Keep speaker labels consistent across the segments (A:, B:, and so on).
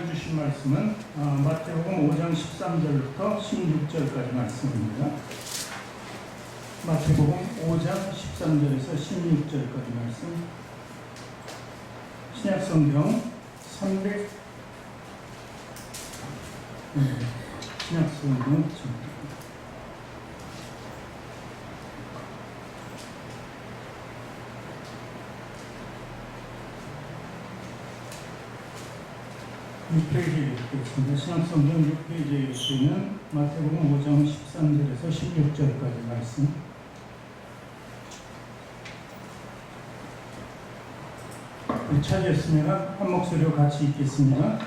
A: 하나님 주신 말씀은 마태복음 5장 13절부터 16절까지 말씀입니다. 마태복음 5장 13절에서 16절까지 말씀. 신약성경 300 신약성경 (6페이지에) 있겠습니다. 신약성경 6페이지에 있는 마태복음 5장 13절에서 16절까지 말씀. 찾으셨으면 한 목소리로 같이 읽겠습니다.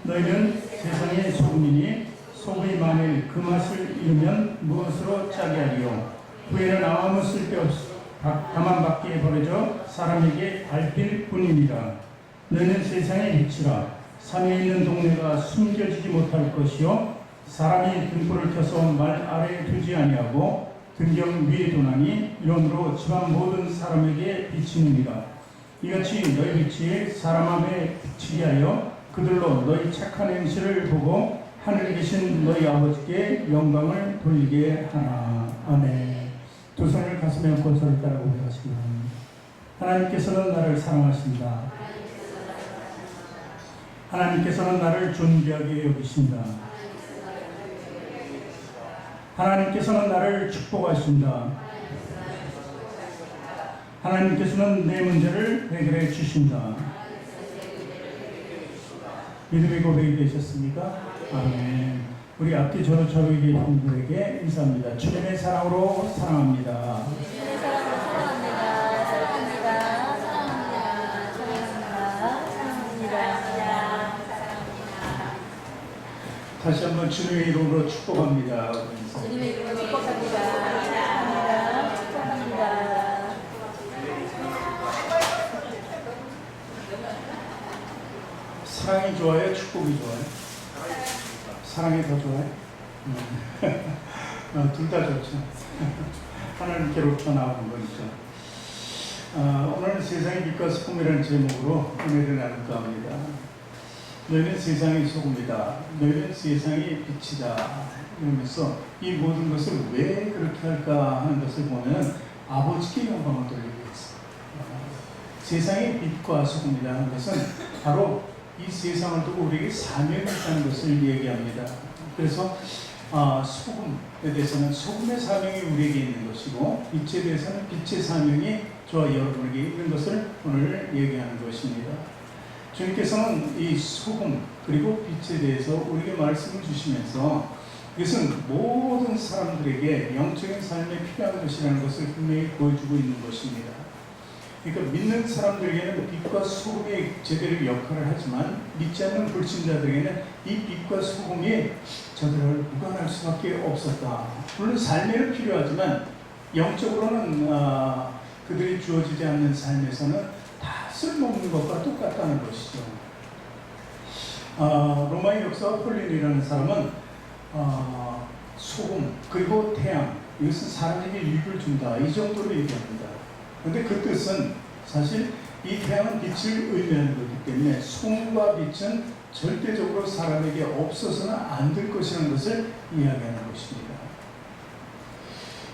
A: 너희는 세상의 소금이니 소금이 만일 그 맛을 잃으면 무엇으로 짜게 하리요? 후에는 아무 쓸데없이 다만 밖에 버려져 사람에게 밟힐 뿐이니라. 너희는 세상의 빛이라. 산에 있는 동네가 숨겨지지 못할 것이요 사람이 등불을 켜서 말 아래에 두지 아니하고 등경 위에 두나니 이러므로 집안 모든 사람에게 비치느니라. 이같이 너희 빛이 사람 앞에 비치게 하여 그들로 너희 착한 행실을 보고 하늘에 계신 너희 아버지께 영광을 돌리게 하나. 아멘. 두 손을 가슴에 얹고 서로 따라 고백하시기 바랍니다. 하나님께서는 나를 사랑하신다. 하나님께서는 나를 존귀하게 여기신다. 하나님께서는 나를 축복하신다. 하나님께서는 내 문제를 해결해 주신다. 믿음의 고백이 되셨습니까? 아멘. 우리 앞뒤 저로 계신 분들에게 인사합니다. 주님의 사랑으로 사랑합니다.
B: 주님의 사랑으로 사랑합니다. 사랑합니다. 사랑합니다. 사랑합니다. 사랑합니다.
A: 다시 한번 주님의 이름으로 축복합니다.
B: 주님의 이름으로 축복합니다. 사랑합니다. 축복합니다.
A: 사랑이 좋아요? 축복이 좋아요? 사랑이 더 좋아요? 둘 다 좋죠. 하나님께로부터 나오는 거니까. 오늘은 세상의 빛과 소금이라는 제목으로 은혜를 나눌까 합니다. 너희는 세상의 소금이다. 너희는 세상의 빛이다. 이러면서 이 모든 것을 왜 그렇게 할까 하는 것을 보면 아버지께 영광을 돌리기 위해서. 세상의 빛과 소금이라는 것은 바로 이 세상을 두고 우리에게 사명이 있다는 것을 얘기합니다. 그래서 소금에 대해서는 소금의 사명이 우리에게 있는 것이고 빛에 대해서는 빛의 사명이 저와 여러분에게 있는 것을 오늘 얘기하는 것입니다. 주님께서는 이 소금 그리고 빛에 대해서 우리에게 말씀을 주시면서 이것은 모든 사람들에게 영적인 삶에 필요한 것이라는 것을 분명히 보여주고 있는 것입니다. 그러니까 믿는 사람들에게는 빛과 소금이 제대로 역할을 하지만 믿지 않는 불신자들에게는 이 빛과 소금이 저들을 무관할 수밖에 없었다. 물론 삶에는 필요하지만 영적으로는 그들이 주어지지 않는 삶에서는 다 쓸모없는 것과 똑같다는 것이죠. 로마의 역사 폴린이라는 사람은 소금 그리고 태양 이것은 사람에게 유익을 준다 이 정도로 얘기합니다. 그런데 그 뜻은 사실 이 태양은 빛을 의미하는 거기 때문에 소금과 빛은 절대적으로 사람에게 없어서는 안 될 것이라는 것을 이야기하는 것입니다.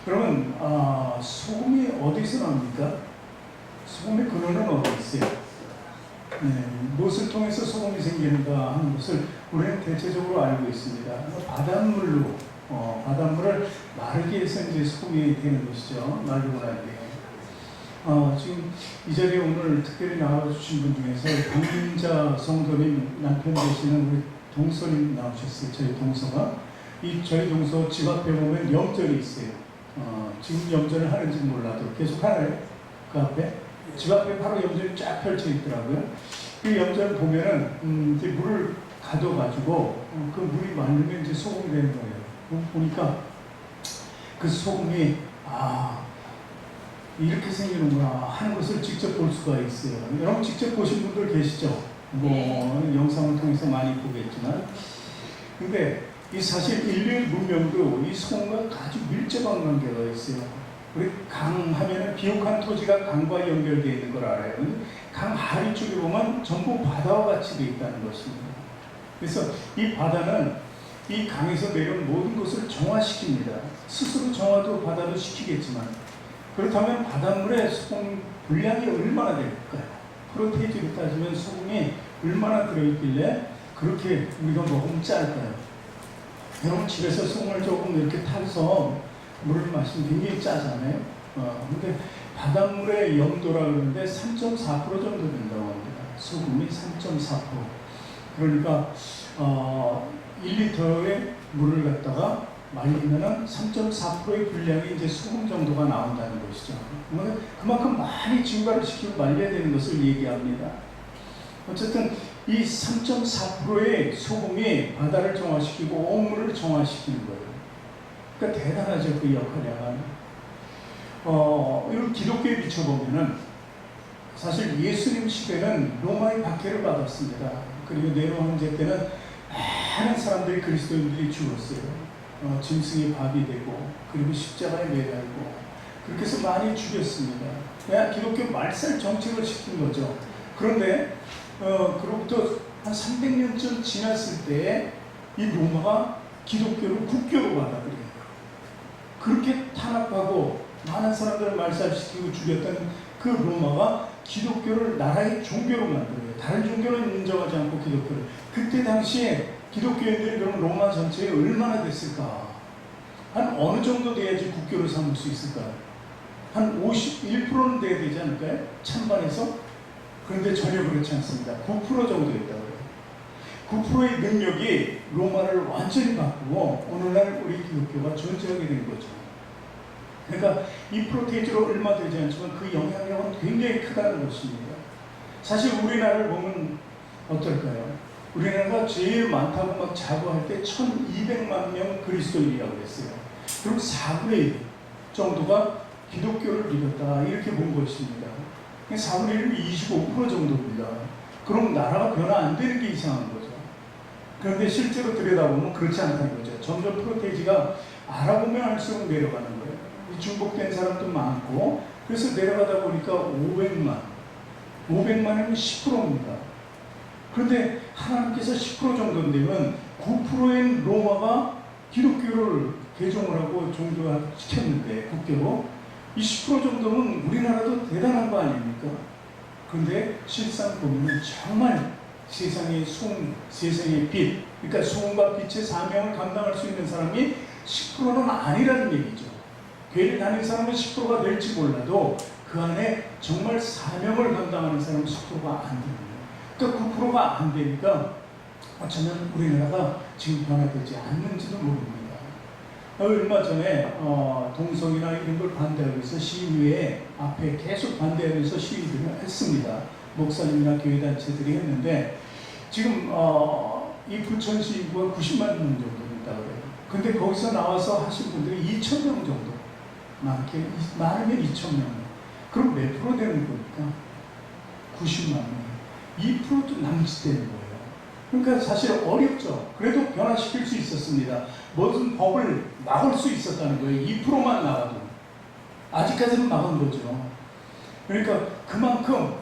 A: 그러면 소금이 어디서 나옵니까? 소금의 근원은 어디 있어요? 무엇을 통해서 소금이 생기는가 하는 것을 우리는 대체적으로 알고 있습니다. 바닷물로 바닷물을 마르게 해서 이제 소금이 되는 것이죠. 마르고 나게. 지금 이 자리에 오늘 특별히 나와주신 분 중에서 강민자 성도님 남편 되시는 우리 동서님 나오셨어요. 저희 동서가. 저희 동서 집 앞에 보면 염전이 있어요. 지금 염전을 하는지 몰라도 계속 하나요? 그 앞에? 집 앞에 바로 염전이 쫙 펼쳐 있더라고요. 그 염전을 보면은, 이제 물을 가둬가지고, 그 물이 마르면 이제 소금이 되는 거예요. 보니까 그 소금이, 이렇게 생기는구나 하는 것을 직접 볼 수가 있어요. 여러분 직접 보신 분들 계시죠? 영상을 통해서 많이 보겠지만. 근데 이 사실 인류 문명도 이 소금과 아주 밀접한 관계가 있어요. 우리 강 하면은 비옥한 토지가 강과 연결되어 있는 걸 알아요. 강 하류 쪽에 보면 전부 바다와 같이 되어 있다는 것입니다. 그래서 이 바다는 이 강에서 내려온 모든 것을 정화시킵니다. 스스로 정화도 바다도 시키겠지만, 그렇다면 바닷물의 소금 분량이 얼마나 될까요? 프로테이지로 따지면 소금이 얼마나 들어있길래 그렇게 우리가 먹으면 짤까요? 여러분 집에서 소금을 조금 이렇게 타서 물을 마시면 굉장히 짜잖아요. 근데 바닷물의 염도라 그러는데 3.4% 정도 된다고 합니다. 소금이 3.4%. 그러니까 1리터의 물을 갖다가 말리면은 3.4%의 분량이 이제 소금 정도가 나온다는 것이죠. 그만큼 많이 증발을 시키고 말려야 되는 것을 얘기합니다. 어쨌든 이 3.4%의 소금이 바다를 정화시키고 온 물을 정화시키는 거예요. 그러니까 대단하죠, 그 역할이. 이런 기독교에 비춰보면은 사실 예수님 시대는 로마의 박해를 받았습니다. 그리고 네로 황제 때는 많은 사람들이 그리스도인들이 죽었어요. 짐승의 밥이 되고 그리고 십자가에 매달고 그렇게 해서 많이 죽였습니다. 그냥 기독교 말살 정책을 시킨 거죠. 그런데 그로부터 한 300년쯤 지났을 때 이 로마가 기독교를 국교로 받아들여요. 그렇게 탄압하고 많은 사람들을 말살시키고 죽였던 그 로마가 기독교를 나라의 종교로 만들어요. 다른 종교는 인정하지 않고 기독교를. 그때 당시에 기독교인들이 그럼 로마 전체에 얼마나 됐을까? 한 어느 정도 돼야지 국교를 삼을 수 있을까요? 한 51%는 돼야 되지 않을까요? 찬반에서? 그런데 전혀 그렇지 않습니다. 9% 정도 있다고 해요. 9%의 능력이 로마를 완전히 바꾸고 오늘날 우리 기독교가 존재하게 된 거죠. 그러니까 이 프로테이지로 얼마 되지 않지만 그 영향력은 굉장히 크다는 것입니다. 사실 우리나라를 보면 어떨까요? 우리나라가 제일 많다고 막 자부할 때 1200만 명 그리스도인이라고 했어요. 그리고 4분의 1 정도가 기독교를 믿었다 이렇게 본 것입니다. 4분의 1은 25% 정도입니다. 그럼 나라가 변화 안 되는 게 이상한 거죠. 그런데 실제로 들여다보면 그렇지 않다는 거죠. 점점 프로테이지가 알아보면 알수록 내려가는 거예요. 중복된 사람도 많고 그래서 내려가다 보니까 500만이면 10%입니다. 그런데 하나님께서 10% 정도 되면 9%인 로마가 기독교를 개종을 하고 종교화시켰는데 국교로 이 10% 정도면 우리나라도 대단한 거 아닙니까? 그런데 실상 보면 정말 세상의 소금, 세상의 빛, 그러니까 소금과 빛의 사명을 감당할 수 있는 사람이 10%는 아니라는 얘기죠. 교회를 다니는 사람은 10%가 될지 몰라도 그 안에 정말 사명을 감당하는 사람은 10%가 안 됩니다. 그러니까 9%가 안 되니까 어쩌면 우리나라가 지금 변화되지 않는지도 모릅니다. 얼마 전에 동성이나 이런 걸 반대하기 위해서 시위에 앞에 계속 반대하면서 시위들을 했습니다. 목사님이나 교회단체들이 했는데 지금 이 부천시 인구가 90만 명 정도 된다고 해요. 근데 거기서 나와서 하신 분들이 2,000명 정도. 많으면 2,000명. 그럼 몇 프로 되는 겁니까? 90만 명. 2%도 남짓되는 거예요. 그러니까 사실 어렵죠. 그래도 변화시킬 수 있었습니다. 무슨 법을 막을 수 있었다는 거예요. 2%만 나가도. 아직까지는 막은 거죠. 그러니까 그만큼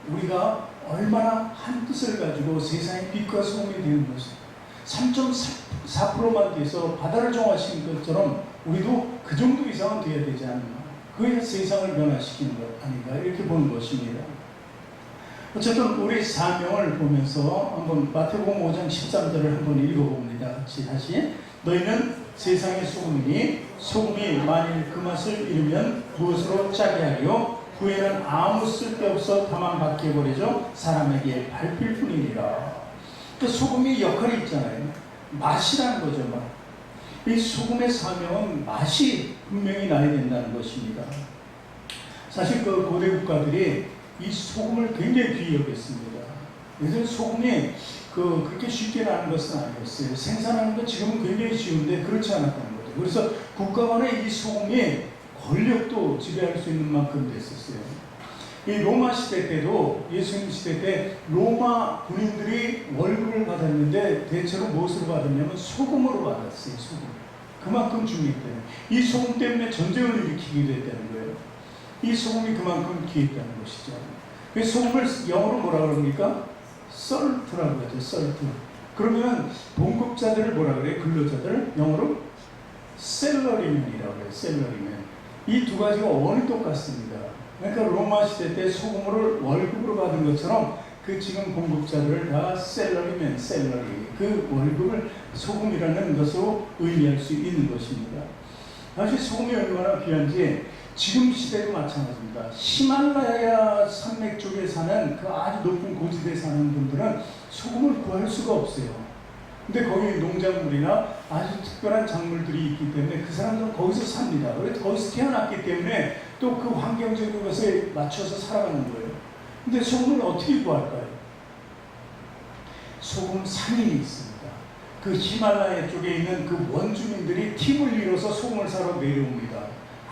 A: 우리가 얼마나 한 뜻을 가지고 세상의 빛과 소금이 되는 것이 3.4%만 돼서 바다를 정화시킨 것처럼 우리도 그 정도 이상은 돼야 되지 않나. 그게 세상을 변화시키는 것 아닌가 이렇게 보는 것입니다. 어쨌든 우리 사명을 보면서 한번 마태복음 5장 13절을 한번 읽어봅니다. 같이 다시. 너희는 세상의 소금이니 소금이 만일 그 맛을 잃으면 무엇으로 짜게 하리요? 후에는 아무 쓸데없어 다만 밖에 버리죠. 사람에게 밟힐 뿐이니라. 그 소금이 역할이 있잖아요. 맛이라는 거죠. 맛. 이 소금의 사명은 맛이 분명히 나야 된다는 것입니다. 사실 그 고대 국가들이 이 소금을 굉장히 귀히 여겼습니다. 그래서 소금이 그렇게 쉽게 나는 것은 아니었어요. 생산하는 건 지금은 굉장히 쉬운데 그렇지 않았다는 거죠. 그래서 국가 간에 이 소금이 권력도 지배할 수 있는 만큼 됐었어요. 이 로마 시대 때도 예수님 시대 때 로마 군인들이 월급을 받았는데 대체로 무엇으로 받았냐면 소금으로 받았어요. 소금. 그만큼 중요했대요. 이 소금 때문에 전쟁을 일으키기도 했다는 거예요. 이 소금이 그만큼 귀했다는 것이죠. 그 소금을 영어로 뭐라 그럽니까? 썰트라고 하죠. 썰트. 그 그러면 봉급자들을 뭐라 그래요? 근로자들 영어로 셀러리맨이라고 해요. 셀러리맨. 이 두 가지가 원이 똑같습니다. 그러니까 로마 시대 때 소금을 월급으로 받은 것처럼 그 지금 공급자들을 다 셀러리맨, 셀러리, 그 월급을 소금이라는 것으로 의미할 수 있는 것입니다. 사실 소금이 얼마나 귀한지 지금 시대도 마찬가지입니다. 히말라야 산맥 쪽에 사는 그 아주 높은 고지대에 사는 분들은 소금을 구할 수가 없어요. 근데 거기 농작물이나 아주 특별한 작물들이 있기 때문에 그 사람들은 거기서 삽니다. 그래서 거기서 태어났기 때문에 또 그 환경적인 것에 맞춰서 살아가는 거예요. 근데 소금을 어떻게 구할까요? 소금 상인이 있습니다. 그 히말라야 쪽에 있는 그 원주민들이 팀을 이뤄서 소금을 사러 내려옵니다.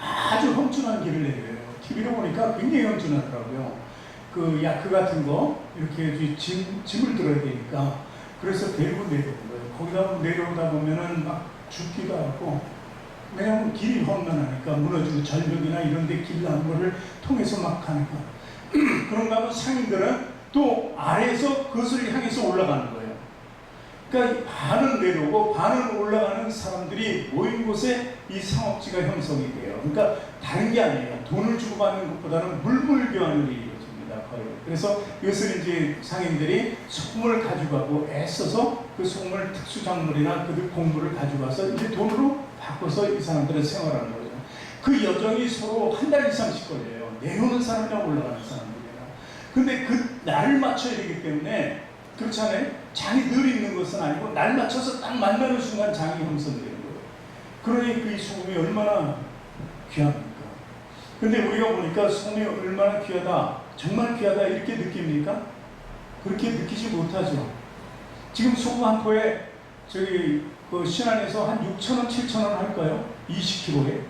A: 아주 험준한 길을 내려요. TV로 보니까 굉장히 험준하더라고요. 그 야크 같은 거 이렇게 짐을 들어야 되니까 그래서 데리고 내려온 거예요. 거기다 내려오다 보면은 막 죽기도 하고, 왜냐하면 길이 험난하니까 무너지고 절벽이나 이런 데 길 나는 거를 통해서 막 가니까. 그런가 하면 상인들은 또 아래에서 그것을 향해서 올라가는 거예요. 그러니까 반은 내려오고 반은 올라가는 사람들이 모인 곳에 이 상업지가 형성이 돼요. 그러니까 다른 게 아니에요. 돈을 주고 받는 것보다는 물물교환으로 이루어집니다. 거의. 그래서 이것을 이제 상인들이 소금을 가져가고 애써서 그 소금을 특수작물이나 그들 공부를 가져가서 이제 돈으로 바꿔서 이 사람들은 생활하는 거죠. 그 여정이 서로 한 달 이상씩 걸려요. 내려오는 사람이나 올라가는 사람들이나. 근데 그 날을 맞춰야 되기 때문에 그렇잖아요. 장이 늘 있는 것은 아니고 날 맞춰서 딱 만나는 순간 장이 형성되는 거예요. 그러니 그 소금이 얼마나 귀합니까? 근데 우리가 보니까 소금이 얼마나 귀하다, 정말 귀하다 이렇게 느낍니까? 그렇게 느끼지 못하죠. 지금 소금 한 포에 저기 그 신안에서 한 6,000원, 7,000원 할까요? 20kg에.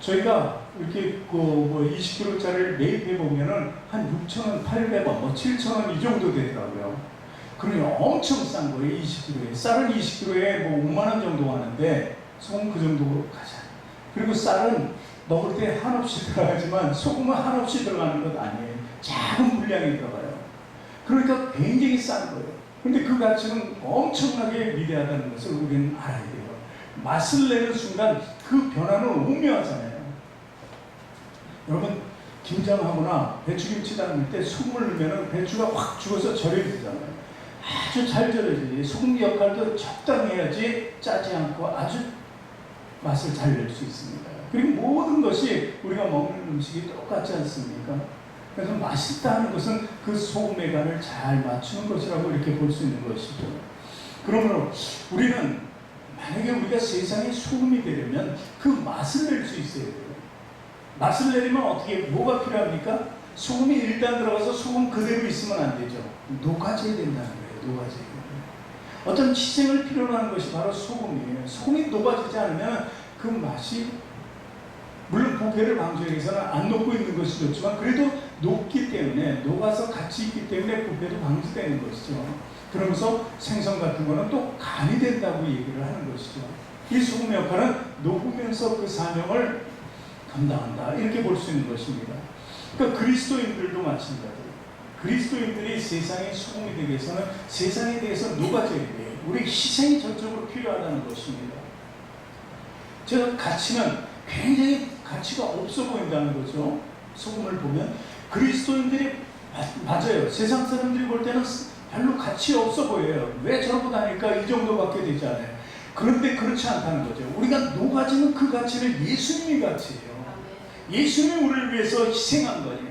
A: 저희가 이렇게 그 20kg짜리를 매입해 보면은 한 6,000원, 800원, 7,000원 이 정도 되더라고요. 그러니 엄청 싼 거예요, 20kg에. 쌀은 20kg에 5만원 정도 하는데, 소금 그 정도 가자. 그리고 쌀은 먹을 때 한없이 들어가지만, 소금은 한없이 들어가는 것 아니에요. 작은 분량이 들어가요. 그러니까 굉장히 싼 거예요. 근데 그 가치는 엄청나게 위대하다는 것을 우리는 알아야 돼요. 맛을 내는 순간 그 변화는 오묘하잖아요. 여러분, 김장하거나 배추김치 담을 때 소금을 넣으면 배추가 확 죽어서 절여지잖아요. 아주 잘 절여지지. 소금 역할도 적당히 해야지 짜지 않고 아주 맛을 잘 낼 수 있습니다. 그리고 모든 것이 우리가 먹는 음식이 똑같지 않습니까? 그래서 맛있다 하는 것은 그 소금의 간을 잘 맞추는 것이라고 이렇게 볼 수 있는 것이죠. 그러므로 우리는 만약에 우리가 세상의 소금이 되려면 그 맛을 낼 수 있어야 돼요. 맛을 내려면 어떻게, 뭐가 필요합니까? 소금이 일단 들어가서 소금 그대로 있으면 안 되죠. 녹아져야 된다는 거예요. 녹아져야 돼요. 어떤 희생을 필요로 하는 것이 바로 소금이에요. 소금이 녹아지지 않으면 그 맛이, 물론 부패를 방지하기 위해서는 안 녹고 있는 것이 좋지만 그래도 녹기 때문에, 녹아서 같이 있기 때문에 부패도 방지되는 것이죠. 그러면서 생선 같은 거는 또 간이 된다고 얘기를 하는 것이죠. 이 소금의 역할은 녹으면서 그 사명을 감당한다, 이렇게 볼 수 있는 것입니다. 그러니까 그리스도인들도 마찬가지예요. 그리스도인들이 세상의 소금이 되기 위해서는 세상에 대해서 녹아져야 돼요. 우리 희생이 전적으로 필요하다는 것입니다. 제가 가치는 굉장히 가치가 없어 보인다는 거죠. 소금을 보면 그리스도인들이 맞아요. 세상 사람들이 볼 때는 별로 가치 없어 보여요. 왜 저러고 다니까 이 정도밖에 되지 않아요. 그런데 그렇지 않다는 거죠. 우리가 녹아지는 그 가치는 예수님의 가치예요. 예수님이 우리를 위해서 희생한 거예요.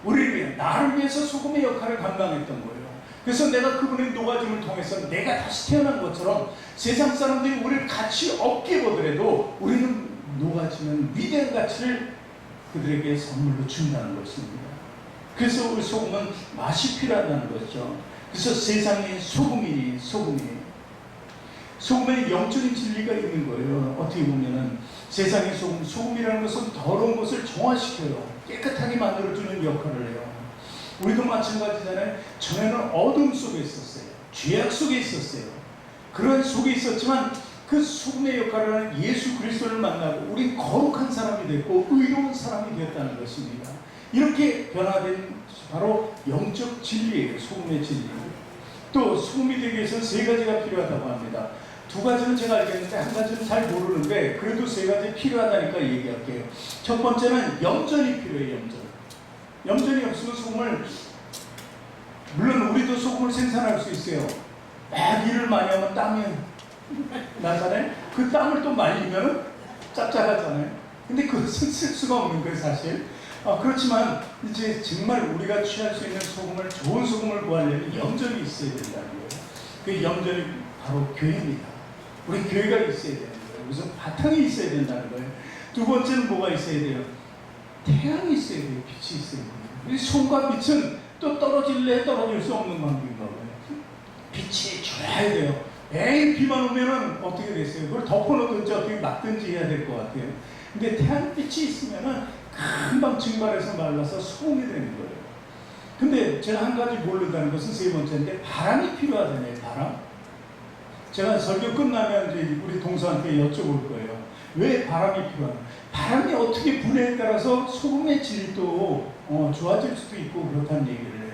A: 우리를 위해, 나를 위해서 소금의 역할을 감당했던 거예요. 그래서 내가 그분의 녹아짐을 통해서 내가 다시 태어난 것처럼 세상 사람들이 우리를 가치 없게 보더라도 우리는 녹아지는 위대한 가치를 그들에게 선물로 준다는 것입니다. 그래서 우리 소금은 맛이 필요하다는 거죠. 그래서 세상의 소금이니 소금에 영적인 진리가 있는 거예요. 어떻게 보면은 세상의 소금이라는 것은 더러운 것을 정화시켜요. 깨끗하게 만들어주는 역할을 해요. 우리도 마찬가지잖아요. 전에는 어둠 속에 있었어요. 죄악 속에 있었어요. 그런 속에 있었지만 그 소금의 역할을 하는 예수 그리스도를 만나고 우리 거룩한 사람이 됐고 의로운 사람이 되었다는 것입니다. 이렇게 변화된 바로 영적 진리예요. 소금의 진리. 또 소금이 되기 위해서는 세 가지가 필요하다고 합니다. 두 가지는 제가 알겠는데 한 가지는 잘 모르는데 그래도 세 가지 필요하다니까 얘기할게요. 첫 번째는 염전이 필요해요. 염전이 없으면 소금을, 물론 우리도 소금을 생산할 수 있어요. 막 일을 많이 하면 땀이 나잖아요. 그 땀을 또 말리면 짭짤하잖아요. 근데 그것은 쓸 수가 없는 거예요, 사실. 그렇지만 이제 정말 우리가 취할 수 있는 소금을, 좋은 소금을 구하려면 염전이 있어야 된다는 거예요. 그 염전이 바로 교회입니다. 우리 교회가 있어야 되는 거예요. 무슨 바탕이 있어야 된다는 거예요. 두 번째는 뭐가 있어야 돼요? 태양이 있어야 돼요. 빛이 있어야 돼요. 이 손과 빛은 또 떨어질 수 없는 관계인 거예요. 빛이 줘야 돼요. 매일 비만 오면은 어떻게 됐어요? 그걸 덮어놓든지 어떻게 막든지 해야 될 것 같아요. 근데 태양빛이 있으면은 금방 증발해서 말라서 소금이 되는 거예요. 근데 제가 한 가지 모른다는 것은 세 번째인데, 바람이 필요하잖아요. 바람. 제가 설교 끝나면 이제 우리 동서한테 여쭤볼 거예요. 왜 바람이 필요하나? 바람이 어떻게 부냐에 따라서 소금의 질도 좋아질 수도 있고 그렇다는 얘기를 해요.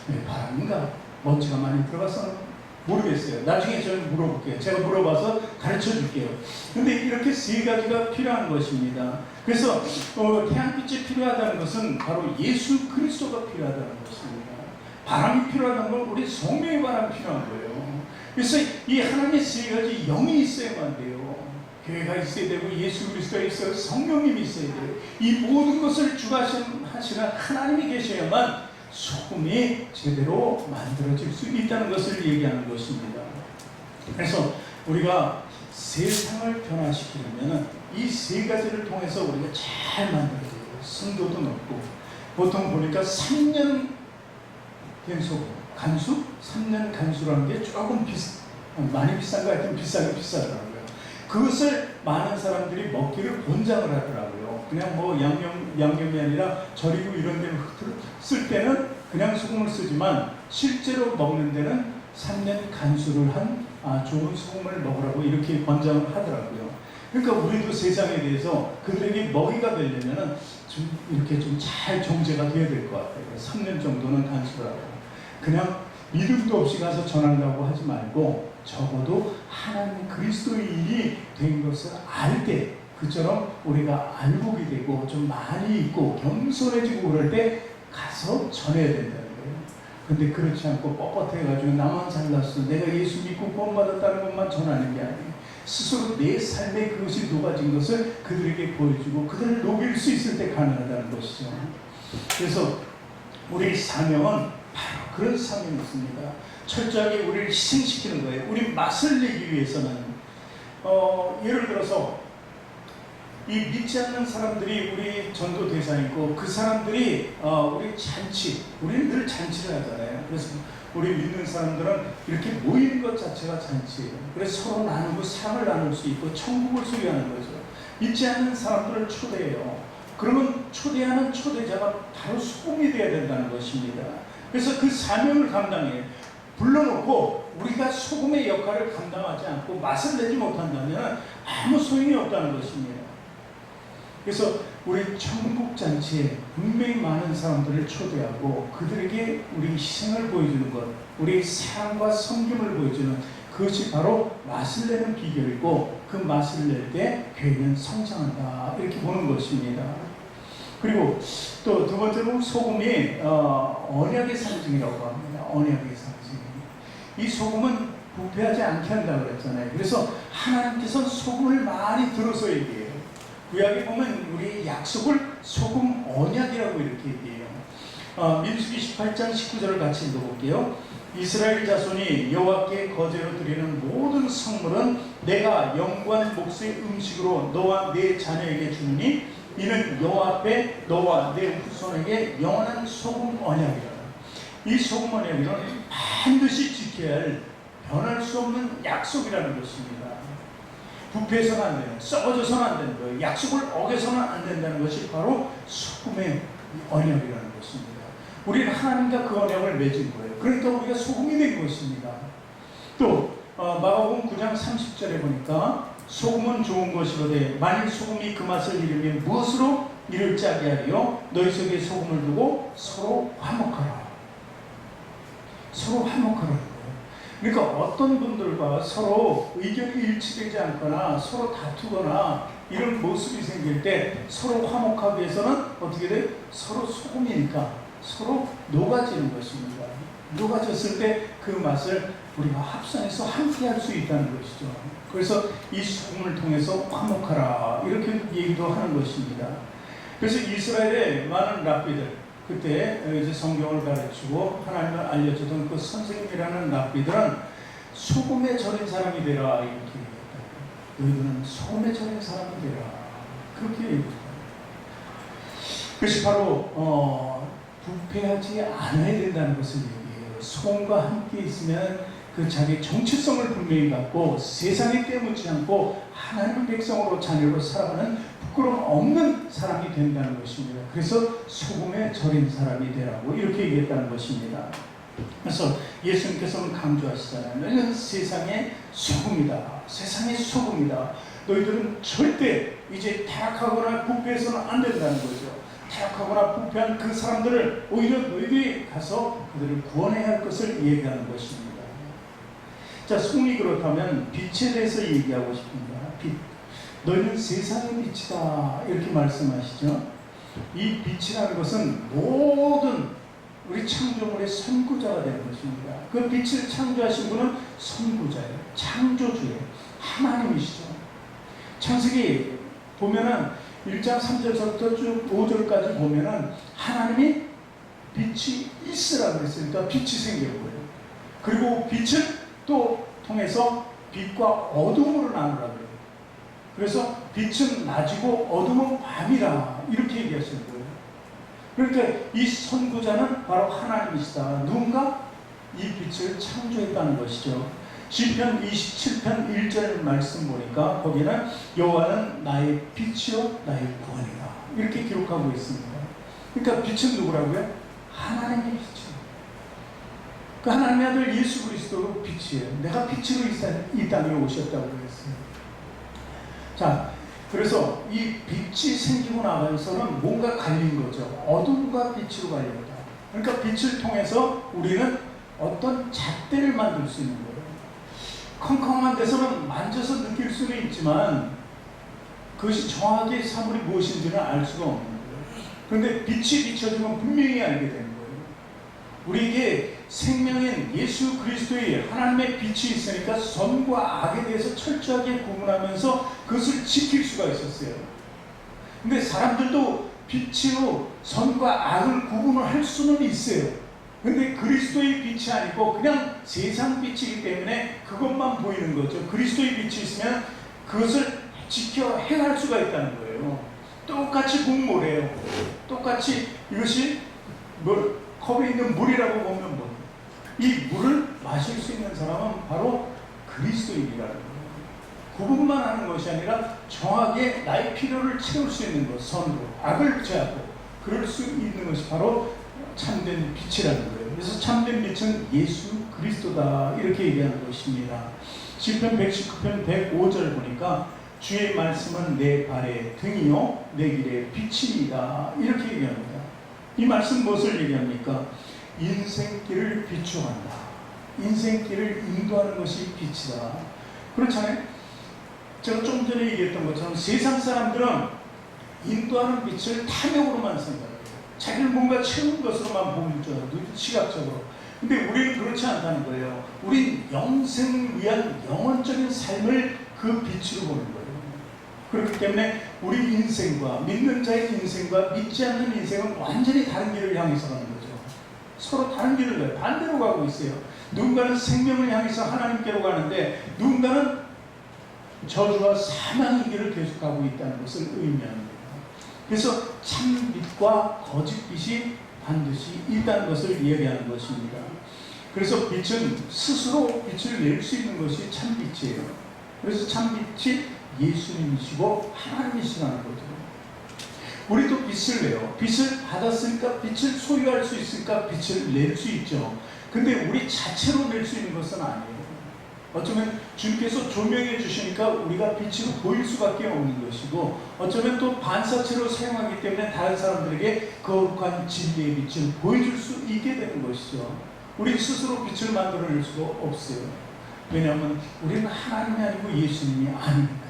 A: 왜 바람인가? 먼지가 많이 들어가서 모르겠어요. 나중에 저는 물어볼게요. 제가 물어봐서 가르쳐 줄게요. 근데 이렇게 세 가지가 필요한 것입니다. 그래서 태양빛이 필요하다는 것은 바로 예수 그리스도가 필요하다는 것입니다. 바람이 필요하다는 건 우리 성령의 바람이 필요한 거예요. 그래서 이 하나님의 세 가지 영이 있어야만 돼요. 교회가 있어야 되고 예수 그리스도가 있어야, 성령님이 있어야 돼요. 이 모든 것을 주관하시는 하나님이 계셔야만 소금이 제대로 만들어질 수 있다는 것을 얘기하는 것입니다. 그래서 우리가 세상을 변화시키려면 이 세 가지를 통해서 우리가 잘 만들어야 돼요. 순도도 높고, 보통 보니까 3년 된 소금, 간수? 3년 간수라는 게 조금 많이 비싼 거 같으면 비싸게 비싸더라고요. 그것을 많은 사람들이 먹기를 권장을 하더라고요. 그냥 뭐 양념이 아니라 절이고 이런 데를 쓸 때는 그냥 소금을 쓰지만 실제로 먹는 데는 3년 간수를 한 좋은 소금을 먹으라고 이렇게 권장을 하더라고요. 그러니까 우리도 세상에 대해서 그들에게 먹이가 되려면 좀 이렇게 좀 잘 정제가 돼야 될 것 같아요. 3년 정도는 간수라고. 그냥 믿음도 없이 가서 전하려고 하지 말고 적어도 하나님 그리스도의 일이 된 것을 알 때, 그처럼 우리가 알곡이 되고 좀 많이 있고 겸손해지고 그럴 때 가서 전해야 된다는 거예요. 근데 그렇지 않고 뻣뻣해가지고 나만 잘났어, 내가 예수 믿고 구원받았다는 것만 전하는 게 아니에요. 스스로 내 삶에 그것이 녹아진 것을 그들에게 보여주고 그들을 녹일 수 있을 때 가능하다는 것이죠. 그래서 우리 사명은 바로 그런 사명이 있습니다. 철저하게 우리를 희생시키는 거예요. 우리 맛을 내기 위해서는 예를 들어서 이 믿지 않는 사람들이 우리 전도 대상이고, 그 사람들이 우리 잔치, 우리는 늘 잔치를 하잖아요. 그래서 우리 믿는 사람들은 이렇게 모이는 것 자체가 잔치예요. 그래서 서로 나누고 사랑을 나눌 수 있고 천국을 소유하는 거죠. 믿지 않는 사람들을 초대해요. 그러면 초대하는 초대자가 바로 소금이 되어야 된다는 것입니다. 그래서 그 사명을 감당해요. 불러놓고 우리가 소금의 역할을 감당하지 않고 맛을 내지 못한다면 아무 소용이 없다는 것입니다. 그래서 우리 천국잔치에 분명히 많은 사람들을 초대하고 그들에게 우리 희생을 보여주는 것, 우리 사랑과 섬김을 보여주는 그것이 바로 맛을 내는 비결이고, 그 맛을 낼 때 교회는 성장한다, 이렇게 보는 것입니다. 그리고 또 두 번째로 소금이 언약의 상징이라고 합니다. 언약의 상징. 이 소금은 부패하지 않게 한다고 그랬잖아요. 그래서 하나님께서 소금을 많이 들어서 얘기해요. 구약에 보면 우리 약속을 소금 언약이라고 이렇게 얘기해요. 민수기 18장 19절을 같이 읽어볼게요. 이스라엘 자손이 여호와께 거제로 드리는 모든 성물은 내가 영구한 몫의 음식으로 너와 네 자녀에게 주니 이는 여호와 앞에 너와 네 후손에게 영원한 소금 언약이라. 이 소금 언약은 반드시 지켜야 할 변할 수 없는 약속이라는 것입니다. 부패해서는 안 되는, 썩어져서는 안 되는 거예요. 약속을 어겨서는 안 된다는 것이 바로 소금의 언약이라는 것입니다. 우리는 하나님과 그 언약을 맺은 거예요. 그러니까 우리가 소금이 된 것입니다. 또 마가복음 9장 30절에 보니까 소금은 좋은 것이로되 만일 소금이 그 맛을 잃으면 무엇으로 이를 짜게 하리요? 너희 속에 소금을 두고 서로 화목하라. 서로 화목하라. 그러니까 어떤 분들과 서로 의견이 일치되지 않거나 서로 다투거나 이런 모습이 생길 때 서로 화목하기 위해서는 어떻게 돼? 서로 소금이니까 서로 녹아지는 것입니다. 녹아졌을 때 그 맛을 우리가 합성해서 함께 할 수 있다는 것이죠. 그래서 이 소금을 통해서 화목하라 이렇게 얘기도 하는 것입니다. 그래서 이스라엘의 많은 랍비들, 그때 이제 성경을 가르치고 하나님을 알려주던 그 선생님이라는 랍비들은 소금에 절인 사람이 되라 이렇게 얘기했다. 너희들은 소금에 절인 사람이 되라 그렇게 얘기했다. 그것이 바로 부패하지 않아야 된다는 것을 얘기해요. 소금과 함께 있으면 그 자기 정체성을 분명히 갖고 세상에 떼묻지 않고 하나님의 백성으로 자녀로 살아가는 부끄러움 없는 사람이 된다는 것입니다. 그래서 소금에 절인 사람이 되라고 이렇게 얘기했다는 것입니다. 그래서 예수님께서는 강조하시잖아요. 너희는 세상의 소금이다. 세상의 소금이다. 너희들은 절대 이제 타락하거나 부패해서는 안 된다는 거죠. 타락하거나 부패한 그 사람들을 오히려 너희들이 가서 그들을 구원해야 할 것을 얘기하는 것입니다. 자, 소금이 그렇다면 빛에 대해서 얘기하고 싶습니다. 빛. 너희는 세상의 빛이다 이렇게 말씀하시죠. 이 빛이라는 것은 모든 우리 창조물의 선구자가 되는 것입니다. 그 빛을 창조하신 분은 선구자예요. 창조주예요. 하나님이시죠. 창세기 보면은 1장 3절부터 쭉 5절까지 보면은 하나님이 빛이 있으라 그랬으니까 빛이 생긴 거예요. 그리고 빛을 또 통해서 빛과 어둠으로 나누라 그래요. 그래서 빛은 낮이고 어둠은 밤이라 이렇게 얘기하시는 거예요. 그러니까 이 선구자는 바로 하나님이시다. 누군가 이 빛을 창조했다는 것이죠. 시편 27편 1절 말씀 보니까 거기는 여호와는 나의 빛이요 나의 구원이다 이렇게 기록하고 있습니다. 그러니까 빛은 누구라고요? 하나님의 빛이에요. 그 하나님의 아들 예수 그리스도로 빛이에요. 내가 빛으로 이 땅에 오셨다고 그랬어요. 자, 그래서 이 빛이 생기고 나면서는 뭔가 갈린 거죠. 어둠과 빛으로 갈렸다. 그러니까 빛을 통해서 우리는 어떤 잣대를 만들 수 있는 거예요. 컴컴한 데서는 만져서 느낄 수는 있지만 그것이 정확히 사물이 무엇인지는 알 수가 없는 거예요. 그런데 빛이 비춰지면 분명히 알게 되는 거예요. 우리에게 생명인 예수 그리스도의 하나님의 빛이 있으니까 선과 악에 대해서 철저하게 구분하면서 그것을 지킬 수가 있었어요. 근데 사람들도 빛으로 선과 악을 구분을 할 수는 있어요. 근데 그리스도의 빛이 아니고 그냥 세상 빛이기 때문에 그것만 보이는 거죠. 그리스도의 빛이 있으면 그것을 지켜 행할 수가 있다는 거예요. 똑같이 국물이에요. 똑같이 이것이 컵에 있는 물이라고 보면 뭐 이 물을 마실 수 있는 사람은 바로 그리스도인이라는 거예요. 구분만 하는 것이 아니라 정확하게 나의 필요를 채울 수 있는 것, 선으로 악을 제하고 그럴 수 있는 것이 바로 참된 빛이라는 거예요. 그래서 참된 빛은 예수 그리스도다 이렇게 얘기하는 것입니다. 시편 119편 105절 보니까 주의 말씀은 내 발의 등이요 내 길의 빛이다 이렇게 얘기합니다. 이 말씀 무엇을 얘기합니까? 인생길을 비추한다. 인생길을 인도하는 것이 빛이다. 그렇잖아요. 제가 좀 전에 얘기했던 것처럼 세상 사람들은 인도하는 빛을 탐욕으로만 생각해요. 자기를 뭔가 채운 것으로만 보는 줄 알아요. 시각적으로. 근데 우리는 그렇지 않다는 거예요. 우린 영생을 위한 영원적인 삶을 그 빛으로 보는 거예요. 그렇기 때문에 우리 인생과 믿는 자의 인생과 믿지 않는 인생은 완전히 다른 길을 향해서 가는 거죠. 서로 다른 길을 가요. 반대로 가고 있어요. 누군가는 생명을 향해서 하나님께로 가는데 누군가는 저주와 사망의 길을 계속 가고 있다는 것을 의미합니다. 그래서 참빛과 거짓빛이 반드시 있다는 것을 이야기하는 것입니다. 그래서 빛은 스스로 빛을 낼 수 있는 것이 참빛이에요. 그래서 참빛이 예수님이시고 하나님이시라는 거죠. 우리도 빛을 내요. 빛을 받았으니까 빛을 소유할 수 있으니까 빛을 낼 수 있죠. 근데 우리 자체로 낼 수 있는 것은 아니에요. 어쩌면 주님께서 조명해 주시니까 우리가 빛으로 보일 수밖에 없는 것이고 어쩌면 또 반사체로 사용하기 때문에 다른 사람들에게 거룩한 진리의 빛을 보여줄 수 있게 되는 것이죠. 우리 스스로 빛을 만들어낼 수가 없어요. 왜냐하면 우리는 하나님이 아니고 예수님이 아닙니다.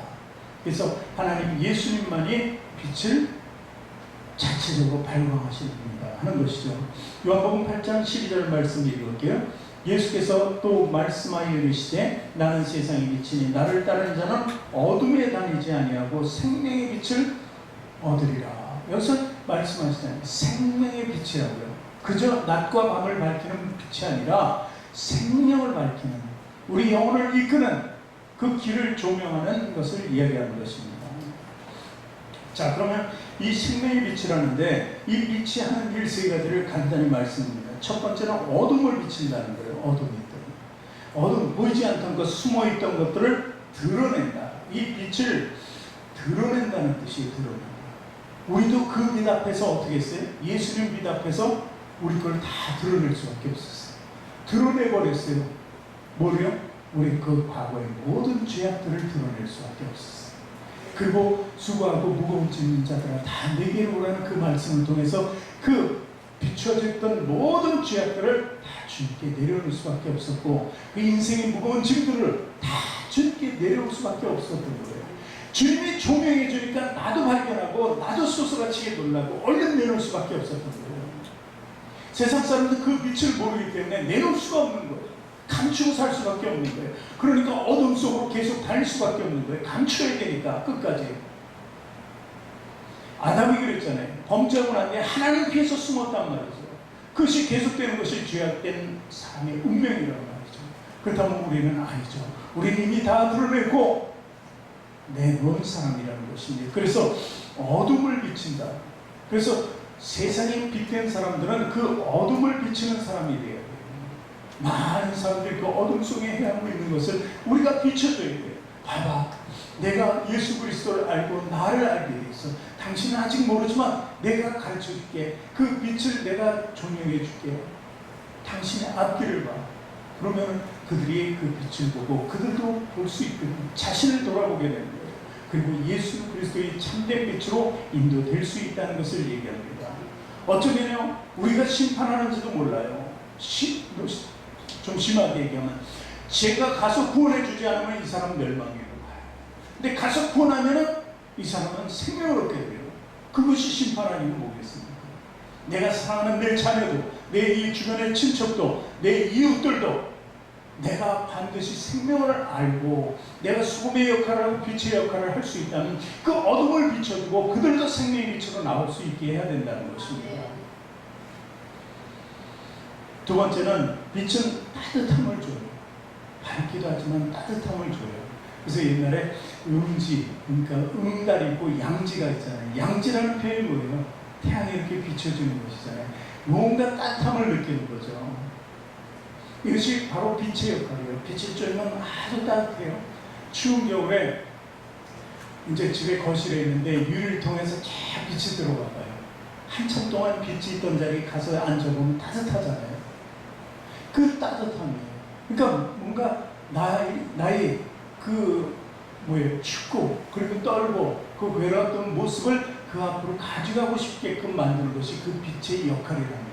A: 그래서 하나님 예수님만이 빛을 자체적으로 발광하시는 분이다 하는 것이죠. 요한복음 8장 12절 말씀 읽을게요. 예수께서 또 말씀하여 이르시되 나는 세상의 빛이니 나를 따르는 자는 어둠에 다니지 아니하고 생명의 빛을 얻으리라. 여기서 말씀하시잖아요. 생명의 빛이라고요. 그저 낮과 밤을 밝히는 빛이 아니라 생명을 밝히는, 우리 영혼을 이끄는 그 길을 조명하는 것을 이야기하는 것입니다. 자, 그러면 이 생명의 빛이라는데 이 빛이 하는 일 세 가지를 간단히 말씀드립니다. 첫 번째는 어둠을 비친다는 거예요. 어둠이 있던, 어둠, 보이지 않던 것, 숨어있던 것들을 드러낸다. 이 빛을 드러낸다는 뜻이 드러낸다. 우리도 그 빛 앞에서 어떻게 했어요? 예수님 빛 앞에서 우리 걸 다 드러낼 수밖에 없었어요. 드러내버렸어요. 뭐래요? 우리 그 과거의 모든 죄악들을 드러낼 수밖에 없었어요. 그리고 수고하고 무거운 짐진 자들아 다 내게로 오라는 그 말씀을 통해서 그 비춰졌던 모든 죄악들을 다 주님께 내려올 수밖에 없었고, 그 인생의 무거운 짐들을 다 주님께 내려올 수밖에 없었던 거예요. 주님이 조명해 주니까 나도 발견하고 나도 소스라치게 놀라고 얼른 내놓을 수밖에 없었던 거예요. 세상 사람들 그 빛을 모르기 때문에 내놓을 수가 없는 거예요. 감추고 살 수밖에 없는 거예요. 그러니까 어둠 속으로 계속 달릴 수밖에 없는 거예요. 감춰야 되니까 끝까지. 아담이 그랬잖아요. 범죄하고 난 뒤에 하나님 피해서 숨었단 말이죠. 그것이 계속되는 것이 죄악된 사람의 운명이라는 말이죠. 그렇다면 우리는 아니죠. 우리는 이미 다 드러내고 내놓은 사람이라는 것입니다. 그래서 어둠을 비친다. 그래서 세상에 빛된 사람들은 그 어둠을 비치는 사람이 돼야 돼요. 많은 사람들이 그 어둠 속에 헤매고 있는 것을 우리가 비춰줘야 돼요. 봐봐, 내가 예수 그리스도를 알고 나를 알게 됐어. 당신은 아직 모르지만 내가 가르쳐줄게. 그 빛을 내가 조명해줄게. 당신의 앞길을 봐. 그러면 그들이 그 빛을 보고 그들도 볼 수 있거든요. 자신을 돌아보게 되는 거예요. 그리고 예수 그리스도의 참된 빛으로 인도될 수 있다는 것을 얘기합니다. 어쩌면요, 우리가 심판하는지도 몰라요. 좀 심하게 얘기하면 제가 가서 구원해주지 않으면 이 사람은 멸망으로 가요. 근데 가서 구원하면 이 사람은 생명을 얻게 돼요. 그것이 심판 아니면 뭐겠습니까? 내가 사랑하는 내 자녀도, 내 이 주변의 친척도, 내 이웃들도 내가 반드시 생명을 알고 내가 소금의 역할을 하고 빛의 역할을 할 수 있다면 그 어둠을 비춰주고 그들도 생명의 빛으로 나올 수 있게 해야 된다는 것입니다. 두 번째는 빛은 따뜻함을 줘요. 밝기도 하지만 따뜻함을 줘요. 그래서 옛날에 음지, 그러니까 응달이 있고 양지가 있잖아요. 양지라는 표현이 뭐예요? 태양이 이렇게 비춰주는 것이잖아요. 뭔가 따뜻함을 느끼는 거죠. 이것이 바로 빛의 역할이에요. 빛이 쬐면 아주 따뜻해요. 추운 겨울에 이제 집에 거실에 있는데 유리를 통해서 쫙 빛이 들어가 봐요. 한참 동안 빛이 있던 자리에 가서 앉아보면 따뜻하잖아요. 그 따뜻함이에요. 그러니까 뭔가 나의 그 춥고 그리고 떨고 그 외로웠던 모습을 그 앞으로 가져가고 싶게끔 만드는 것이 그 빛의 역할이라는 거예요.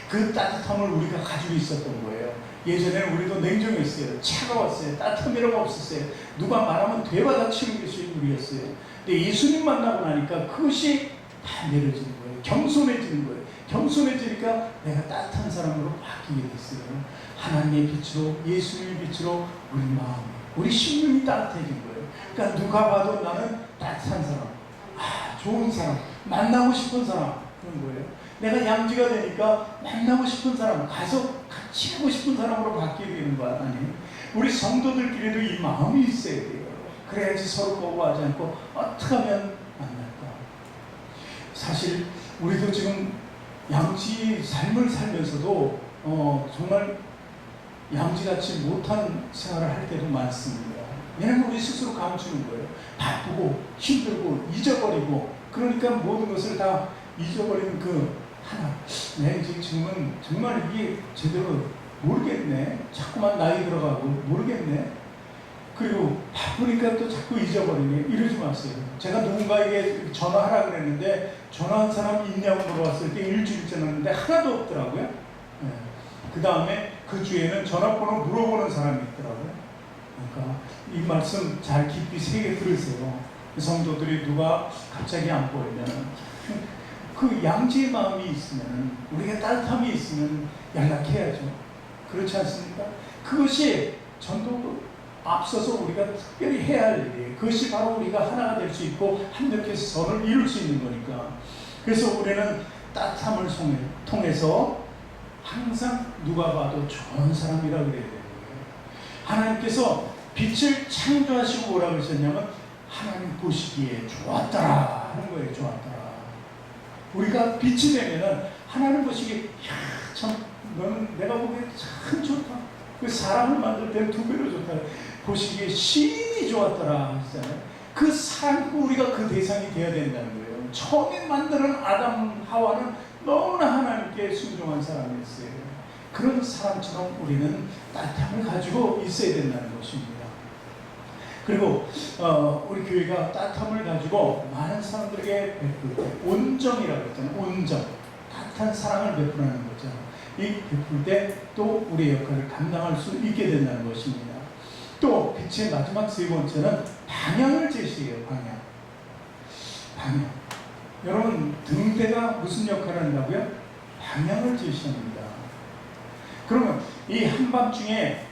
A: 그 따뜻함을 우리가 가지고 있었던 거예요. 예전에는 우리도 냉정했어요. 차가웠어요. 따뜻함이라고 없었어요. 누가 말하면 되받아치는 것이 우리였어요. 근데 예수님 만나고 나니까 그것이 다 내려지는 거예요. 겸손해지는 거예요. 겸손해지니까 내가 따뜻한 사람으로 바뀌게 됐어요. 하나님의 빛으로, 예수님의 빛으로 우리 마음, 우리 심령이 따뜻해진 거예요. 그러니까 누가 봐도 나는 따뜻한 사람, 좋은 사람, 만나고 싶은 사람, 그런 거예요. 내가 양지가 되니까 만나고 싶은 사람, 가서 같이 하고 싶은 사람으로 바뀌게 되는 거 아니에요? 우리 성도들끼리도 이 마음이 있어야 돼요. 그래야지 서로 거부하지 않고 어떻게 하면 만날까? 사실 우리도 지금 양지 삶을 살면서도 정말 양지같이 못한 생활을 할 때도 많습니다. 왜냐하면 우리 스스로 감추는 거예요. 바쁘고 힘들고 잊어버리고, 그러니까 모든 것을 다 잊어버리는 그 하나. 내 지금은 정말 이게 제대로 모르겠네. 자꾸만 나이 들어가고 모르겠네. 그리고 바쁘니까 또 자꾸 잊어버리네. 이러지 마세요. 제가 누군가에게 전화하라 그랬는데 전화한 사람이 있냐고 물어봤을 때 일주일 지났는데 하나도 없더라고요. 네. 그 다음에 그 주에는 전화번호 물어보는 사람이 있더라고요. 그러니까 이 말씀 잘 깊이 새겨 들으세요. 성도들이 누가 갑자기 안 보이면 그 양지의 마음이 있으면, 우리가 따뜻함이 있으면 연락해야죠. 그렇지 않습니까? 그것이 전도 앞서서 우리가 특별히 해야 할 일이에요. 그것이 바로 우리가 하나가 될 수 있고 합력해서 선을 이룰 수 있는 거니까. 그래서 우리는 따뜻함을 통해서 항상 누가 봐도 좋은 사람이라고 그래야 되는 거예요. 하나님께서 빛을 창조하시고 뭐라고 하셨냐면 하나님 보시기에 좋았더라 하는 거예요. 좋았더라. 우리가 빛이 되면은 하나님 보시기에 참 너는 내가 보기에 참 좋다. 그 사람을 만들 때는 2배로 좋다. 보시기에 심히 좋았더라 하시잖아요. 그 사람, 우리가 그 대상이 되어야 된다는 거예요. 처음에 만드는 아담 하와는 너무나 하나님께 순종한 사람이었어요. 그런 사람처럼 우리는 따뜻함을 가지고 있어야 된다는 것입니다. 그리고 우리 교회가 따뜻함을 가지고 많은 사람들에게 베풀 때 온정이라고 했잖아요. 온정, 따뜻한 사랑을 베푸는 거죠. 이 베풀 때 또 우리의 역할을 감당할 수 있게 된다는 것입니다. 또 빛의 마지막 세 번째는 방향을 제시해요. 방향. 여러분, 등대가 무슨 역할을 한다고요? 방향을 제시합니다. 그러면 이 한밤중에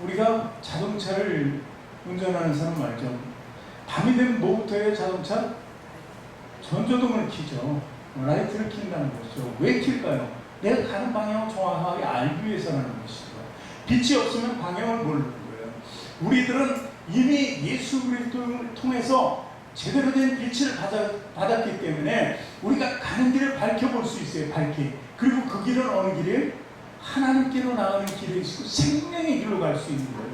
A: 우리가 자동차를 운전하는 사람 알죠? 밤이 되면 뭐부터 해요? 자동차? 전조등을 켜죠. 라이트를 킨다는 것이죠. 왜 킬까요? 내가 가는 방향을 정확하게 알기 위해서라는 것이죠. 빛이 없으면 방향을 모르는 거예요. 우리들은 이미 예수 그리스도를 통해서 제대로 된 빛을 받았기 때문에 우리가 가는 길을 밝혀볼 수 있어요. 밝히. 그리고 그 길은 어느 길이에요? 하나님께로 나가는 길이 있고 생명의 길로 갈 수 있는 거예요.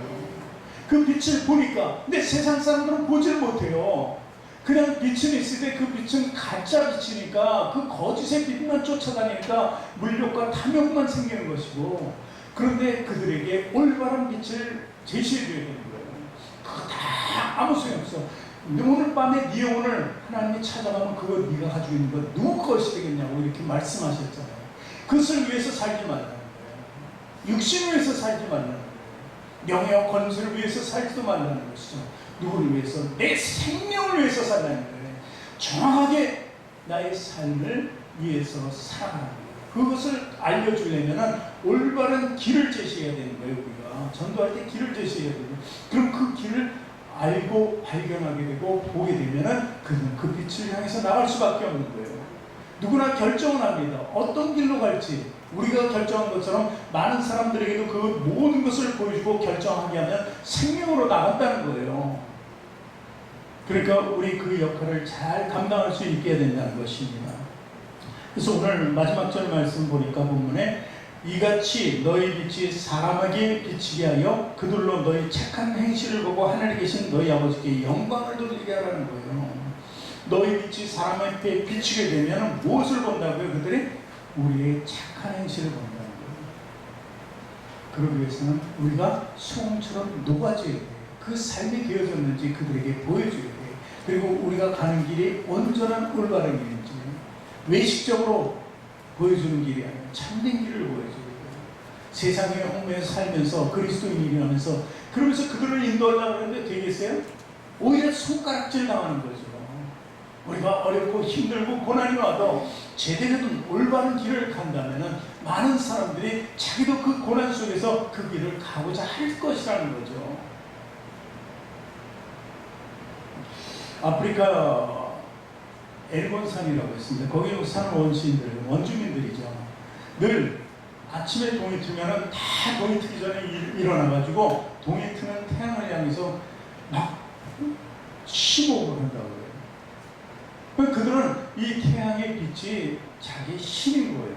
A: 그 빛을 보니까, 근데 세상 사람들은 보지를 못해요. 그냥 빛은 있을 때 그 빛은 가짜 빛이니까 그 거짓의 빛만 쫓아다니니까 물욕과 탐욕만 생기는 것이고, 그런데 그들에게 올바른 빛을 제시해줘야 되는 거예요. 그거 다 아무 소용 없어. 오늘 밤에 네 영혼을 하나님이 찾아가면 그거 네가 가지고 있는 거 누구 것이 되겠냐고 이렇게 말씀하셨잖아요. 그것을 위해서 살지 말라는 거예요. 육신을 위해서 살지 말라는 거예요. 명예와 권세를 위해서 살지도 말라는 것이죠. 누구를 위해서? 내 생명을 위해서 살라는 거예요. 정확하게 나의 삶을 위해서 살아가는 거예요. 그것을 알려주려면 올바른 길을 제시해야 되는 거예요. 우리가 전도할 때 길을 제시해야 되고, 그럼 그 길을 알고 발견하게 되고 보게 되면 그는 그 빛을 향해서 나갈 수밖에 없는 거예요. 누구나 결정을 합니다. 어떤 길로 갈지 우리가 결정한 것처럼 많은 사람들에게도 그 모든 것을 보여주고 결정하게 하면 생명으로 나간다는 거예요. 그러니까 우리 그 역할을 잘 감당할 수 있게 된다는 것입니다. 그래서 오늘 마지막 절 말씀 보니까 본문에 이같이 너희 빛이 사람에게 비치게 하여 그들로 너희 착한 행실을 보고 하늘에 계신 너희 아버지께 영광을 돌리게 하라는 거예요. 너희 빛이 사람 앞에 비치게 되면 무엇을 본다고요? 그들이 우리의 착한 행실을 본다는 거예요. 그러기 위해서는 우리가 소금처럼 녹아져야 돼요. 그 삶이 되어졌는지 그들에게 보여줘야 돼요. 그리고 우리가 가는 길이 온전한 올바른 길인지, 외식적으로 보여주는 길이 아니라 참된 길을 보여줘야 돼요. 세상에 얽매여 살면서 그리스도인이라면서 그러면서 그들을 인도하려고 하는데 되겠어요? 오히려 손가락질 당하는 거죠. 우리가 어렵고 힘들고 고난이 와도 제대로 된 올바른 길을 간다면 많은 사람들이 자기도 그 고난 속에서 그 길을 가고자 할 것이라는 거죠. 아프리카 엘본산이라고 있습니다. 거기 사는 원시인들, 원주민들이죠. 늘 아침에 동이 트면 다 동이 트기 전에 일어나가지고 동이 트는 태양을 향해서 막 심호흡을 한다고 해요. 그들은 이 태양의 빛이 자기의 힘인 거예요.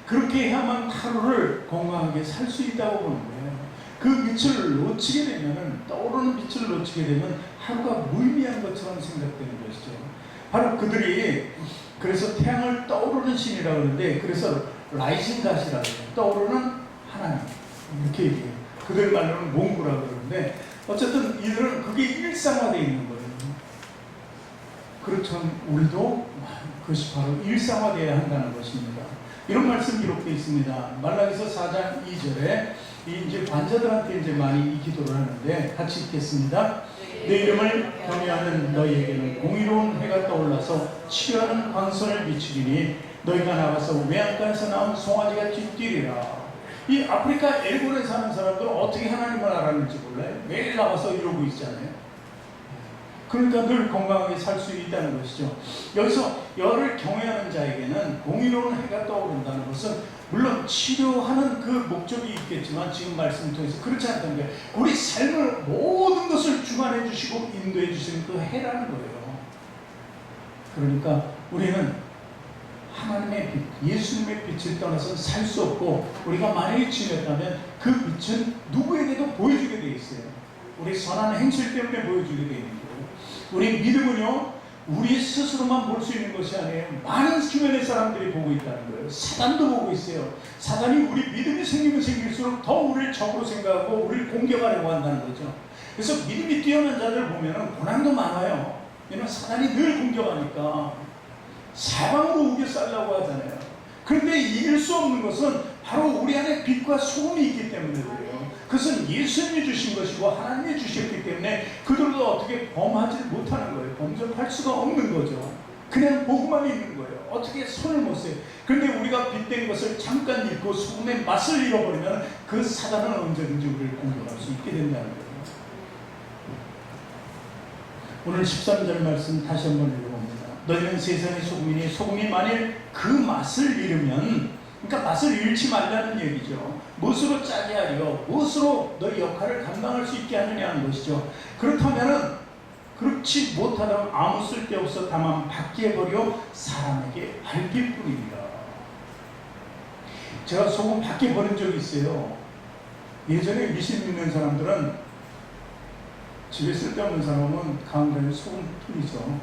A: 그렇게 해야만 하루를 건강하게 살 수 있다고 보는 거예요. 그 빛을 놓치게 되면, 떠오르는 빛을 놓치게 되면 하루가 무의미한 것처럼 생각되는 것이죠. 바로 그들이 그래서 태양을 떠오르는 신이라고 하는데, 그래서 라이징 갓이라고 해요. 떠오르는 하나님 이렇게 얘기해요. 그들 말로는 몽구라고 그러는데, 어쨌든 이들은 그게 일상화되어 있는 거예요. 그렇죠. 우리도 그것이 바로 일상화되어야 한다는 것입니다. 이런 말씀 기록되어 있습니다. 말라기서 4장 2절에 이제 관자들한테 이제 많이 이 기도를 하는데 같이 읽겠습니다. 내 이름을 경외하는 너희에게는 공의로운 해가 떠올라서 치유하는 광선을 비추리니 너희가 나가서 외양간에서 나온 송아지같이 뛰리라. 이 아프리카 일본에 사는 사람들은 어떻게 하나님을 알았는지 몰라요. 매일 나가서 이러고 있잖아요. 그러니까 늘 건강하게 살 수 있다는 것이죠. 여기서 열을 경외하는 자에게는 공의로운 해가 떠오른다는 것은 물론 치료하는 그 목적이 있겠지만 지금 말씀을 통해서 그렇지 않다는 게 우리 삶을 모든 것을 주관해 주시고 인도해 주시는 그 해라는 거예요. 그러니까 우리는 하나님의 빛, 예수님의 빛을 떠나서는 살 수 없고 우리가 만약에 지냈다면 그 빛은 누구에게도 보여주게 되어 있어요. 우리 선한 행실 때문에 보여주게 되어 있는 거예요. 우리 믿음은요 우리 스스로만 볼 수 있는 것이 아니에요. 많은 주변의 사람들이 보고 있다는 거예요. 사단도 보고 있어요. 사단이 우리 믿음이 생기면 생길수록 더 우리를 적으로 생각하고 우리를 공격하려고 한다는 거죠. 그래서 믿음이 뛰어난 자들 보면 고난도 많아요. 왜냐하면 사단이 늘 공격하니까 사방으로 우겨싸려고 하잖아요. 그런데 이길 수 없는 것은 바로 우리 안에 빛과 소금이 있기 때문에 그래요. 그것은 예수님이 주신 것이고 하나님이 주셨기 때문에 그들도 어떻게 범하지 못하는 거예요. 범접할 수가 없는 거죠. 그냥 보고만 있는 거예요. 어떻게 손을 못 써요. 그런데 우리가 빛된 것을 잠깐 잊고 소금의 맛을 잃어버리면 그 사단은 언제든지 우리를 공격할 수 있게 된다는 거예요. 오늘 13절 말씀 다시 한번 읽어봅니다. 너희는 세상의 소금이니 소금이 만일 그 맛을 잃으면, 그러니까 맛을 잃지 말라는 얘기죠. 무엇으로 짜게 하려, 무엇으로 너희 역할을 감당할 수 있게 하느냐는 것이죠. 그렇다면은 그렇지 못하다면 아무 쓸데없어 다만 밖에 버려 사람에게 밝게 뿌리리라. 제가 소금 밖에 버린 적이 있어요. 예전에 미신 믿는 사람들은 집에 쓸데없는 사람은 가운데에 소금 뿌리죠.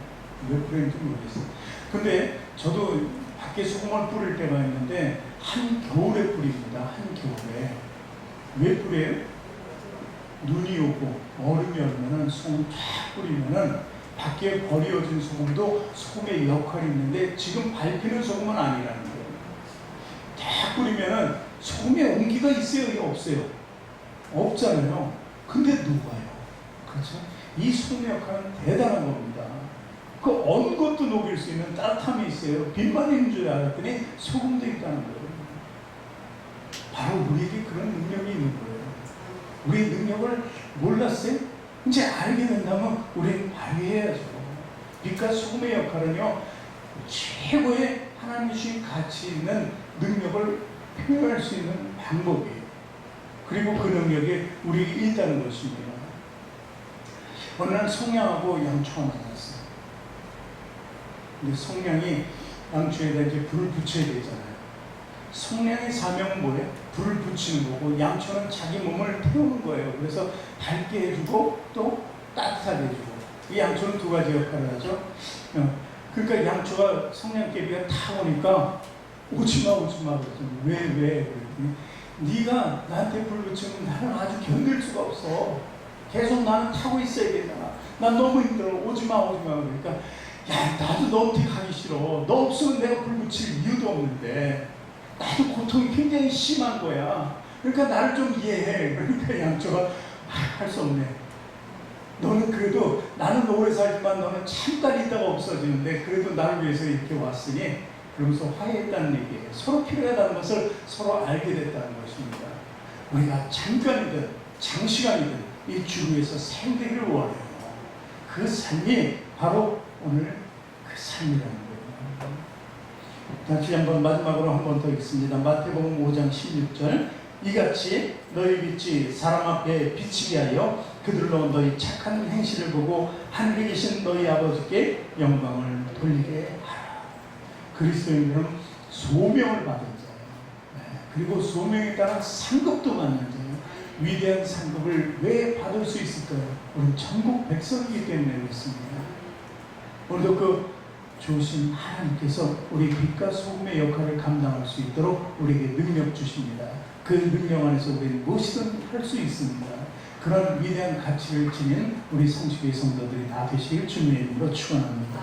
A: 왜 뿌리는지 모르겠어요. 근데 저도 밖에 소금을 뿌릴 때가 있는데 한겨울에 뿌립니다. 한겨울에. 왜 뿌려요? 눈이 오고 얼음이 얼면은 소금 쫙 뿌리면은 밖에 버려진 소금도 소금의 역할이 있는데 지금 밟히는 소금은 아니라는 거예요. 쫙 뿌리면은 소금의 온기가 있어요? 없어요? 없잖아요. 근데 누가요? 그렇죠? 이 소금의 역할은 대단한 겁니다. 그 어느 것도 녹일 수 있는 따뜻함이 있어요. 빛만 있는 줄 알았더니 소금도 있다는 거예요. 바로 우리에게 그런 능력이 있는 거예요. 우리의 능력을 몰랐어요? 이제 알게 된다면 우리는 발휘해야죠. 빛과 소금의 역할은요, 최고의 하나님이 주신 가치 있는 능력을 표현할 수 있는 방법이에요. 그리고 그 능력이 우리에게 있다는 것입니다. 어느 날 성냥하고 양초가 만났어요. 근데 성냥이 양초에다 이제 불을 붙여야 되잖아요. 성냥의 사명은 뭐예요? 불을 붙이는 거고, 양초는 자기 몸을 태우는 거예요. 그래서 밝게 해주고 또 따뜻하게 해주고. 이 양초는 두 가지 역할을 하죠. 그러니까 양초가 성냥개비가 탁 오니까 오지마 그러죠. 왜? 그랬더니 네가 나한테 불 붙이면 나는 아주 견딜 수가 없어. 계속 나는 타고 있어야 되잖아. 난 너무 힘들어. 오지마 그러니까 야, 나도 너한테 가기 싫어. 너 없으면 내가 불 붙일 이유도 없는데 나도 고통이 굉장히 심한 거야. 그러니까 나를 좀 이해해. 그러니까 양초가 할 수 없네. 너는 그래도 나는 오래 살지만 너는 잠깐 있다가 없어지는데 그래도 나를 위해서 이렇게 왔으니 그러면서 화해했다는 얘기예요. 서로 필요하다는 것을 서로 알게 됐다는 것입니다. 우리가 잠깐이든 장시간이든 이 주를 위해서 생되기를 원해요. 그 삶이 바로 오늘 그 삶이라는 거예요. 다시 한번 마지막으로 한 번 더 읽습니다. 마태복음 5장 16절. 이같이 너희 빛이 사람 앞에 비치게 하여 그들로 너희 착한 행실을 보고 하늘에 계신 너희 아버지께 영광을 돌리게 하라. 그리스도인들은 소명을 받은 자예요. 그리고 소명에 따른 상급도 받는 자예요. 위대한 상급을 왜 받을 수 있을까요? 우리는 천국 백성이기 때문에 그렇습니다. 오늘도 그 좋으신 하나님께서 우리 빛과 소금의 역할을 감당할 수 있도록 우리에게 능력 주십니다. 그 능력 안에서 우리는 무엇이든 할 수 있습니다. 그런 위대한 가치를 지닌 우리 성식의 성도들이 다 되시길 주님의 이름으로 축원합니다.